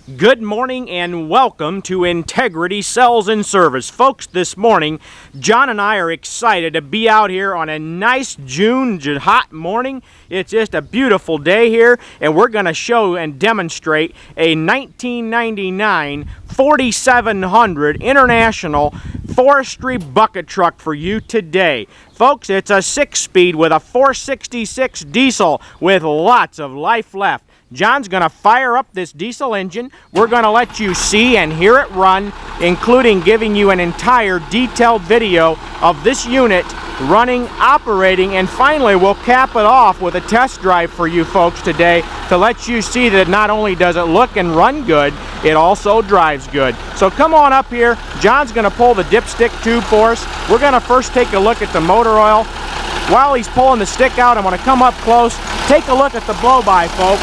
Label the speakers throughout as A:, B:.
A: Good morning and welcome to Integrity Sales and Service. Folks, this morning, John and I are excited to be out here on a nice June hot morning. It's just a beautiful day here, and we're going to show and demonstrate a 1999 4700 International Forestry bucket truck for you today. Folks, it's a 6-speed with a 466 diesel with lots of life left. John's going to fire up this diesel engine. We're going to let you see and hear it run, including giving you an entire detailed video of this unit running, operating, and finally we'll cap it off with a test drive for you folks today to let you see that not only does it look and run good, it also drives good. So come on up here. John's going to pull the dipstick tube for us. We're going to first take a look at the motor oil. While he's pulling the stick out, I'm going to come up close, take a look at the blow-by, folks.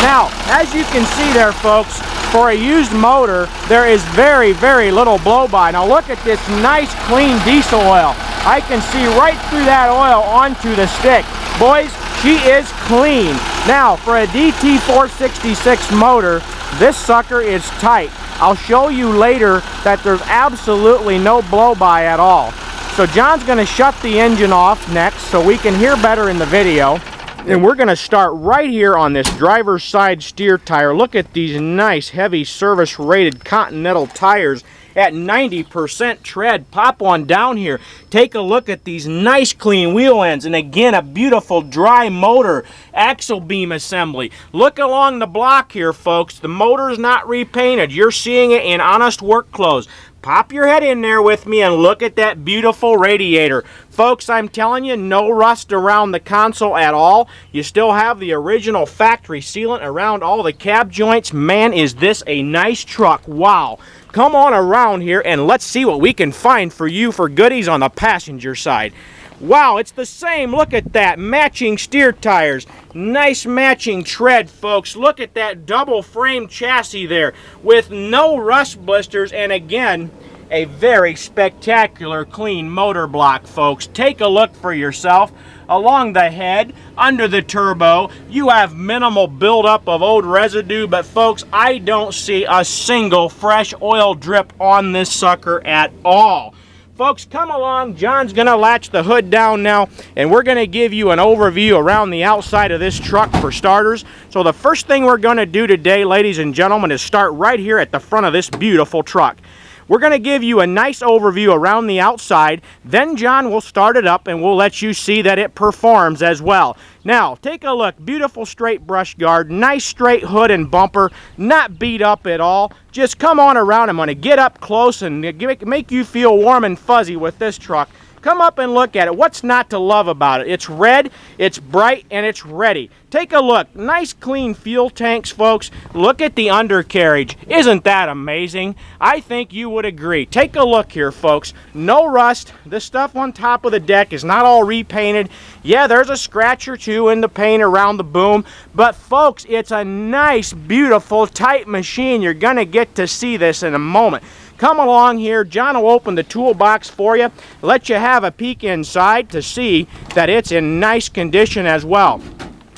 A: Now, as you can see there, folks, for a used motor, there is very, very little blow-by. Now look at this nice, clean diesel oil. I can see right through that oil onto the stick. Boys, she is clean. Now, for a DT466 motor, this sucker is tight. I'll show you later that there's absolutely no blow-by at all. So John's going to shut the engine off next so we can hear better in the video. And we're going to start right here on this driver's side steer tire. Look at these nice, heavy, service-rated Continental tires at 90% tread. Pop on down here. Take a look at these nice, clean wheel ends. And again, a beautiful dry motor axle beam assembly. Look along the block here, folks. The motor's not repainted. You're seeing it in honest work clothes. Pop your head in there with me and look at that beautiful radiator. Folks, I'm telling you, no rust around the console at all. You still have the original factory sealant around all the cab joints. Man, is this a nice truck. Wow. Come on around here and let's see what we can find for you for goodies on the passenger side. Wow, it's the same. Look at that. Matching steer tires. Nice matching tread, folks. Look at that double frame chassis there with no rust blisters, and again, a very spectacular clean motor block, folks. Take a look for yourself. Along the head, under the turbo, you have minimal buildup of old residue, but folks, I don't see a single fresh oil drip on this sucker at all. Folks, come along. John's going to latch the hood down now, and we're going to give you an overview around the outside of this truck for starters. So the first thing we're going to do today, ladies and gentlemen, is start right here at the front of this beautiful truck. We're going to give you a nice overview around the outside. Then John will start it up and we'll let you see that it performs as well. Now, take a look. Beautiful straight brush guard, nice straight hood and bumper, not beat up at all. Just come on around. I'm going to get up close and make you feel warm and fuzzy with this truck. Come up and look at it. What's not to love about it? It's red, it's bright, and it's ready. Take a look. Nice clean fuel tanks, folks. Look at the undercarriage. Isn't that amazing? I think you would agree. Take a look here, folks. No rust. The stuff on top of the deck is not all repainted. Yeah, there's a scratch or two in the paint around the boom. But, folks, it's a nice, beautiful, tight machine. You're going to get to see this in a moment. Come along here. John will open the toolbox for you, let you have a peek inside to see that it's in nice condition as well.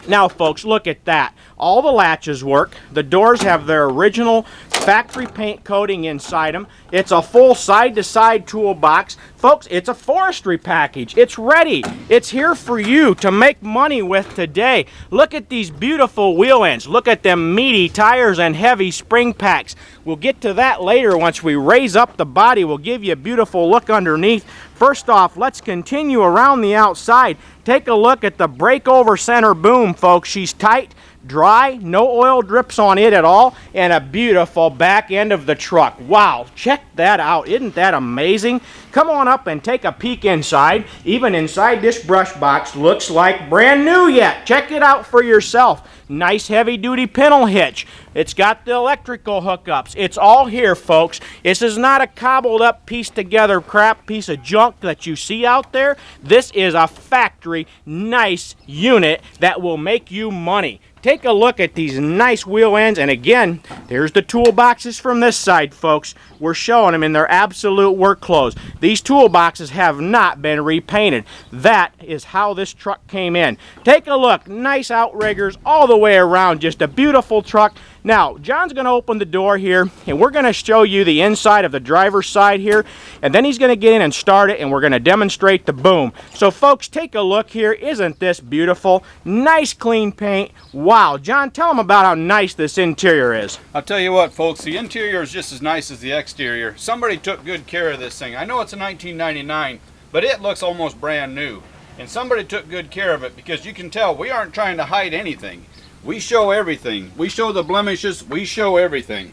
A: Now, folks, look at that. All the latches work. The doors have their original factory paint coating inside them. It's a full side-to-side toolbox. Folks, it's a forestry package. It's ready. It's here for you to make money with today. Look at these beautiful wheel ends. Look at them meaty tires and heavy spring packs. We'll get to that later once we raise up the body. We'll give you a beautiful look underneath. First off, let's continue around the outside. Take a look at the breakover center boom, folks. She's tight, dry, no oil drips on it at all, and a beautiful back end of the truck. Wow, check that out. Isn't that amazing? Come on up and take a peek inside. Even inside this brush box looks like brand new yet. Check it out for yourself. Nice heavy-duty pintle hitch. It's got the electrical hookups. It's all here, folks. This is not a cobbled-up, pieced-together crap piece of junk that you see out there. This is a factory, nice unit that will make you money. take a look at these nice wheel ends, and again, there's the toolboxes from this side, folks. We're showing them in their absolute work clothes. These toolboxes have not been repainted. That is how this truck came in. Take a look, nice outriggers all the way around, just a beautiful truck. Now, John's going to open the door here, and we're going to show you the inside of the driver's side here, and then he's going to get in and start it, and we're going to demonstrate the boom. So, folks, take a look here. Isn't this beautiful? Nice, clean paint. Wow. John, tell them about how nice this interior is.
B: I'll tell you what, folks, the interior is just as nice as the exterior. Somebody took good care of this thing. I know it's a 1999, but it looks almost brand new. And somebody took good care of it, because you can tell we aren't trying to hide anything. We show everything. We show the blemishes. We show everything.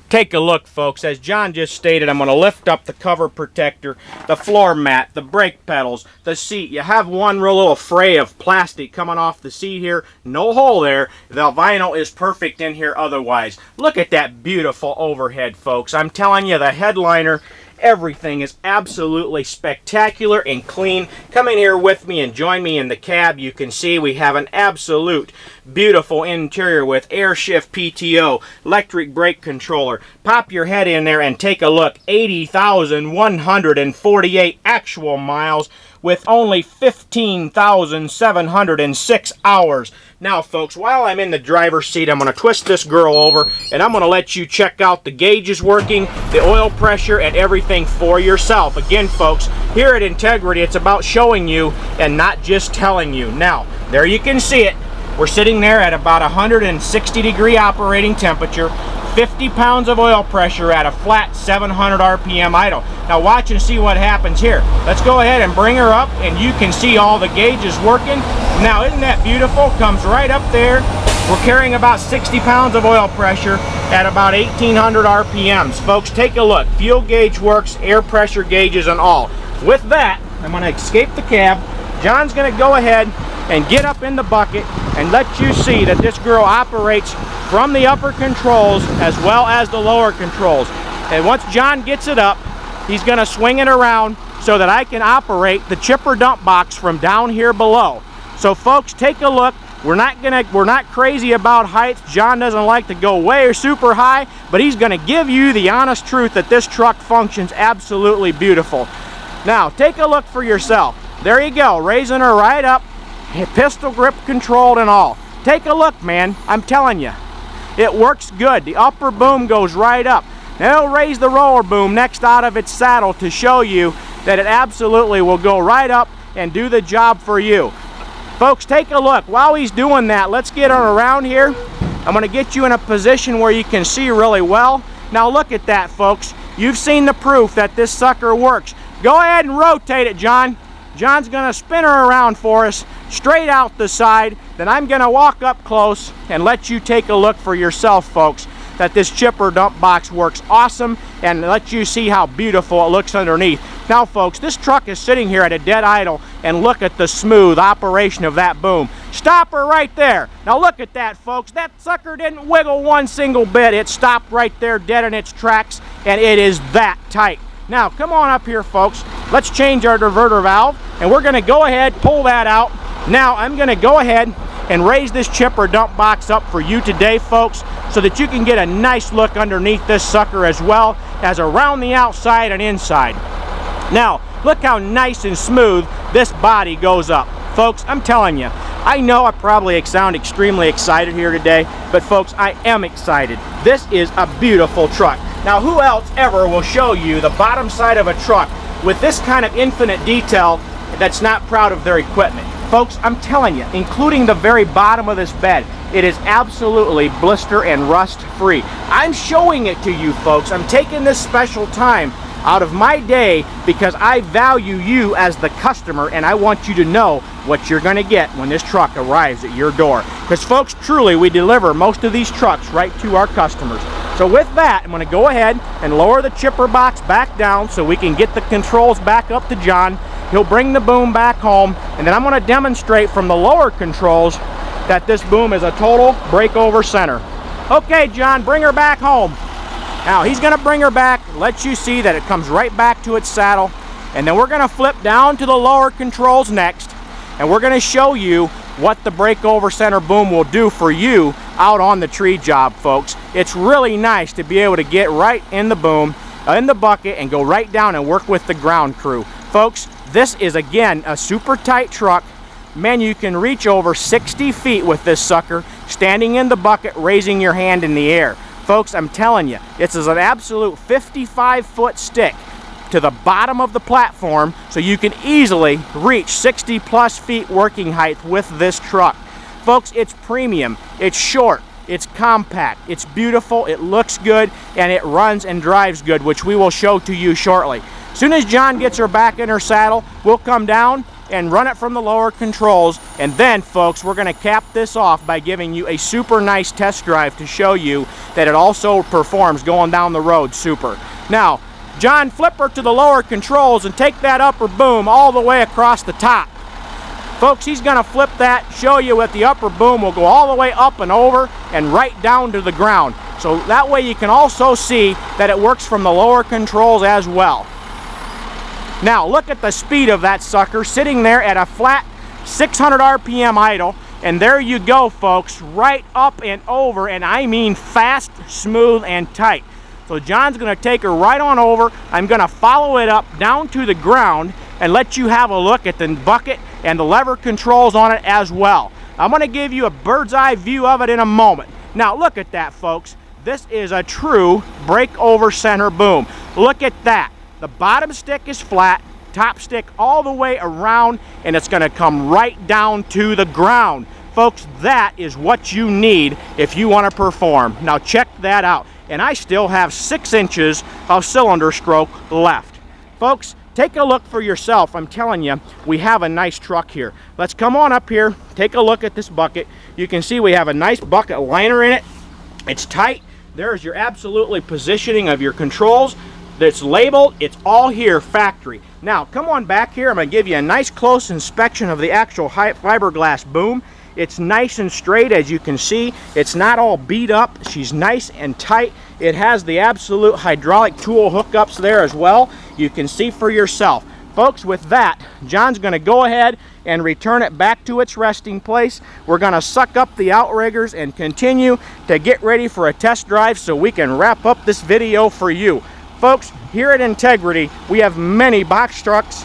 A: Take a look, folks. As John just stated, I'm going to lift up the cover protector, the floor mat, the brake pedals, the seat. You have one real little fray of plastic coming off the seat here. No hole there. The vinyl is perfect in here otherwise. Look at that beautiful overhead, folks. I'm telling you, the headliner, everything is absolutely spectacular and clean. Come in here with me and join me in the cab. You can see we have an absolute beautiful interior with air shift PTO, electric brake controller. Pop your head in there and take a look. 80,148 actual miles with only 15,706 hours. Now, folks, while I'm in the driver's seat, I'm going to twist this girl over, and I'm going to let you check out the gauges working, the oil pressure, and everything for yourself. Again, folks, here at Integrity, it's about showing you and not just telling you. Now, there you can see it. We're sitting there at about 160-degree operating temperature, 50 pounds of oil pressure at a flat 700 RPM idle. Now watch and see what happens here. Let's go ahead and bring her up, and you can see all the gauges working. Now, isn't that beautiful? Comes right up there. We're carrying about 60 pounds of oil pressure at about 1800 RPMs. Folks, take a look. Fuel gauge works, air pressure gauges and all. With that, I'm going to escape the cab. John's going to go ahead and get up in the bucket and let you see that this girl operates from the upper controls as well as the lower controls. And once John gets it up, he's going to swing it around so that I can operate the chipper dump box from down here below. So, folks, take a look. We're not crazy about heights. John doesn't like to go way or super high, but he's going to give you the honest truth that this truck functions absolutely beautiful. Now, take a look for yourself. There you go, raising her right up, pistol grip controlled and all. Take a look, man. I'm telling you, it works good. The upper boom goes right up. Now it'll raise the roller boom next out of its saddle to show you that it absolutely will go right up and do the job for you. Folks, take a look. While he's doing that, let's get her around here. I'm going to get you in a position where you can see really well. Now look at that, folks. You've seen the proof that this sucker works. Go ahead and rotate it, John. John's going to spin her around for us, straight out the side. Then I'm going to walk up close and let you take a look for yourself, folks, that this chipper dump box works awesome, and let you see how beautiful it looks underneath. Now, folks, this truck is sitting here at a dead idle, and look at the smooth operation of that boom. Stop her right there. Now look at that, folks. That sucker didn't wiggle one single bit. It stopped right there dead in its tracks, and it is that tight. Now, come on up here, folks. Let's change our diverter valve, and we're going to go ahead, pull that out. Now, I'm going to go ahead and raise this chipper dump box up for you today, folks, so that you can get a nice look underneath this sucker as well as around the outside and inside. Now, look how nice and smooth this body goes up. Folks, I'm telling you, I know I probably sound extremely excited here today, but folks, I am excited. This is a beautiful truck. Now, who else ever will show you the bottom side of a truck with this kind of infinite detail that's not proud of their equipment? Folks, I'm telling you, including the very bottom of this bed, it is absolutely blister and rust free. I'm showing it to you, folks. I'm taking this special time out of my day because I value you as the customer, and I want you to know what you're going to get when this truck arrives at your door. Because, folks, truly, we deliver most of these trucks right to our customers. So with that, I'm going to go ahead and lower the chipper box back down so we can get the controls back up to John. He'll bring the boom back home, and then I'm going to demonstrate from the lower controls that this boom is a total breakover center. Okay, John, bring her back home. Now, he's going to bring her back, let you see that it comes right back to its saddle, and then we're going to flip down to the lower controls next. and we're going to show you what the breakover center boom will do for you out on the tree job, folks. It's really nice to be able to get right in the boom, in the bucket, and go right down and work with the ground crew. Folks, this is again a super tight truck. Man, you can reach over 60 feet with this sucker, standing in the bucket, raising your hand in the air. Folks, I'm telling you, this is an absolute 55-foot stick to the bottom of the platform, so you can easily reach 60+ feet working height with this truck. Folks, it's premium, it's short, it's compact, it's beautiful, it looks good, and it runs and drives good, which we will show to you shortly. As soon as John gets her back in her saddle, we'll come down and run it from the lower controls, and then, folks, we're going to cap this off by giving you a super nice test drive to show you that it also performs going down the road super. Now, John, flip her to the lower controls and take that upper boom all the way across the top. Folks, he's going to flip that, show you what the upper boom will go all the way up and over and right down to the ground. So that way you can also see that it works from the lower controls as well. Now, look at the speed of that sucker sitting there at a flat 600 RPM idle. And there you go, folks, right up and over, and I mean fast, smooth, and tight. So John's going to take her right on over. I'm going to follow it up down to the ground and let you have a look at the bucket and the lever controls on it as well. I'm going to give you a bird's eye view of it in a moment. Now, look at that, folks. This is a true breakover center boom. Look at that. The bottom stick is flat, top stick all the way around, and it's going to come right down to the ground. Folks, that is what you need if you want to perform. Now check that out. And I still have 6 inches of cylinder stroke left. Folks, take a look for yourself. I'm telling you, we have a nice truck here. Let's come on up here, take a look at this bucket. You can see we have a nice bucket liner in it. It's tight. There's your absolutely positioning of your controls. That's labeled. It's all here factory. Now come on back here. I'm going to give you a nice close inspection of the actual fiberglass boom. It's nice and straight, as you can see. It's not all beat up. She's nice and tight. It has the absolute hydraulic tool hookups there as well. You can see for yourself. Folks, with that, John's going to go ahead and return it back to its resting place. We're going to suck up the outriggers and continue to get ready for a test drive so we can wrap up this video for you. Folks, here at Integrity, we have many box trucks,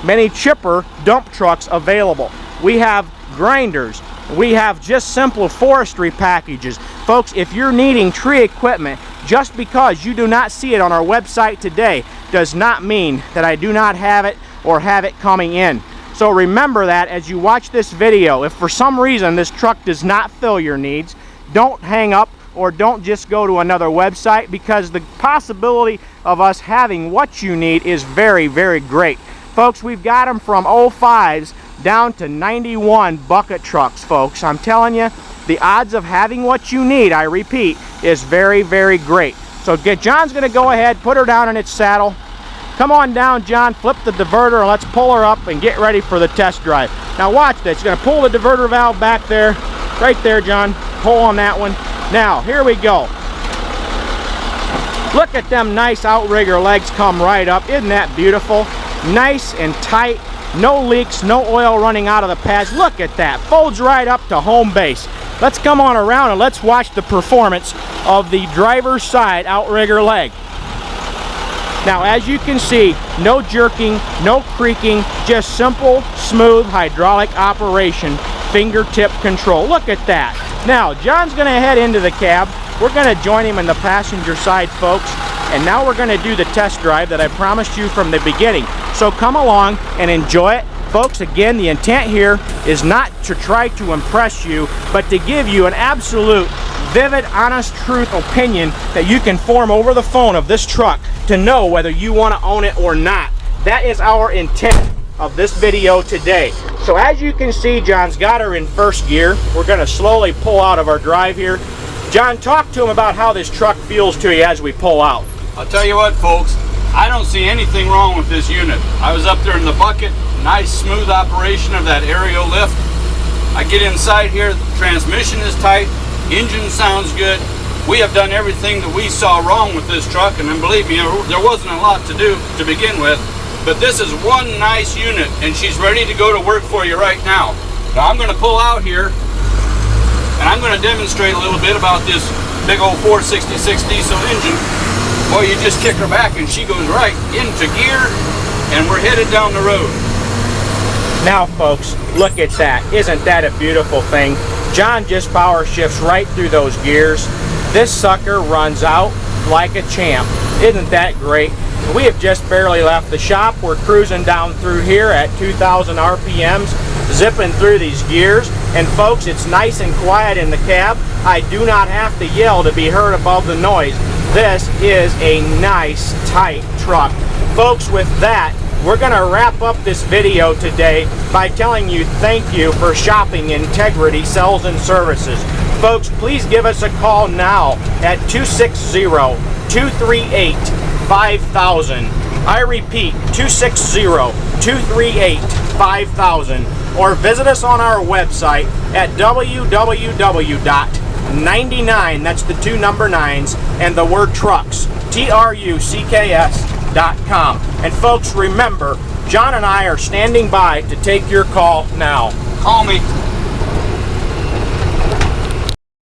A: many chipper dump trucks available. We have grinders. We have just simple forestry packages. Folks, if you're needing tree equipment, just because you do not see it on our website today does not mean that I do not have it or have it coming in. So remember that as you watch this video. If for some reason this truck does not fill your needs, don't hang up or don't just go to another website, because the possibility of us having what you need is very, very great. Folks, we've got them from 05s down to 91 bucket trucks, folks. I'm telling you, the odds of having what you need, I repeat, is very, very great. So John's going to go ahead, put her down in its saddle. Come on down, John, flip the diverter, and let's pull her up and get ready for the test drive. Now watch this. You're going to pull the diverter valve back there. Right there, John. Pull on that one. Now, here we go. Look at them nice outrigger legs come right up. Isn't that beautiful? Nice and tight. No leaks, no oil running out of the pads. Look at that. Folds right up to home base. Let's come on around and let's watch the performance of the driver's side outrigger leg. Now, as you can see, no jerking, no creaking, just simple, smooth hydraulic operation, fingertip control. Look at that. Now, John's going to head into the cab. We're going to join him in the passenger side, folks. And now we're going to do the test drive that I promised you from the beginning. So come along and enjoy it. Folks, again, the intent here is not to try to impress you, but to give you an absolute, vivid, honest, truth opinion that you can form over the phone of this truck to know whether you want to own it or not. That is our intent of this video today. So as you can see, John's got her in first gear. We're going to slowly pull out of our drive here. John, talk to him about how this truck feels to you as we pull out.
B: I'll tell you what, folks, I don't see anything wrong with this unit. I was up there in the bucket, nice smooth operation of that aerial lift. I get inside here, the transmission is tight, engine sounds good. We have done everything that we saw wrong with this truck, and then believe me, there wasn't a lot to do to begin with. but this is one nice unit, and she's ready to go to work for you right now. Now I'm going to pull out here, and I'm going to demonstrate a little bit about this big old 466 diesel engine. Boy, you just kick her back and she goes right into gear, and we're headed down the road.
A: Now folks, look at that. Isn't that a beautiful thing? John just power shifts right through those gears. This sucker runs out like a champ. Isn't that great? We have just barely left the shop. We're cruising down through here at 2,000 RPMs, zipping through these gears. And folks, it's nice and quiet in the cab. I do not have to yell to be heard above the noise. This is a nice, tight truck. Folks, with that, we're going to wrap up this video today by telling you thank you for shopping Integrity Sales and Services. Folks, please give us a call now at 260-238-5000. I repeat, 260-238-5000. Or visit us on our website at www.99, that's the 2 number 9s, and the word trucks, trucks.com. And folks, remember, John and I are standing by to take your call now.
B: Call me.